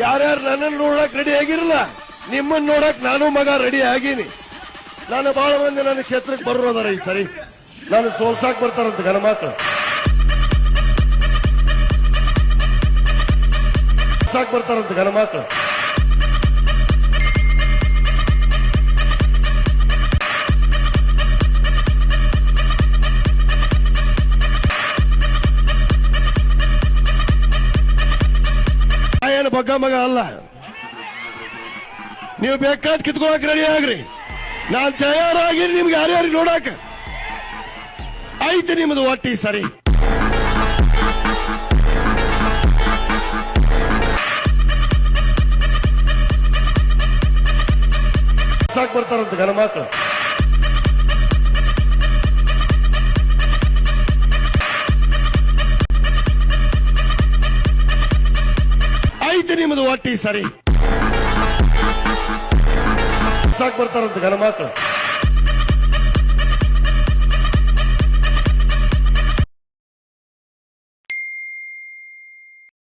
ಯಾರ್ಯಾರು ನನ್ನನ್ನು ನೋಡಕ್ ರೆಡಿ ಆಗಿರಲ್ಲ, ನಿಮ್ಮನ್ನ ನೋಡಕ್ ನಾನು ಮಗ ರೆಡಿ ಆಗೀನಿ. ನಾನು ಬಹಳ ಮಂದಿ ನನ್ನ ಕ್ಷೇತ್ರಕ್ಕೆ ಬರೋದಾರ ಈ ಸರಿ. ನಾನು ಸೋಲ್ಸಾಕ್ ಬರ್ತಾರಂತ ಗಣ ಮಕ್ಕಳು ಸಾಕ್ ಬರ್ತಾರಂತ ಗಣ ಮಕ್ಕಳು. ಏನು ಬಗ್ಗ ಮಗ ಅಲ್ಲ, ನೀವು ಬೇಕಾದ ಕಿತ್ಕೊಳಕ್ ರೆಡಿ ಆಗ್ರಿ. ನಾನ್ ತಯಾರಾಗಿ ನಿಮ್ಗೆ ಯಾರ್ಯಾರಿಗೆ ನೋಡಾಕ ಐತಿ ನಿಮ್ದು ಒಟ್ಟಿ ಸರಿ. ಸಾಕ್ ಬರ್ತಾರಂತ ಗಣ ಮಕ್ಕಳು. ಐತಿ ನಿಮ್ದು ಒಟ್ಟಿ ಸರಿ. ಸಾಕ್ ಬರ್ತಾರಂತ ಗಣ ಮಕ್ಕಳು.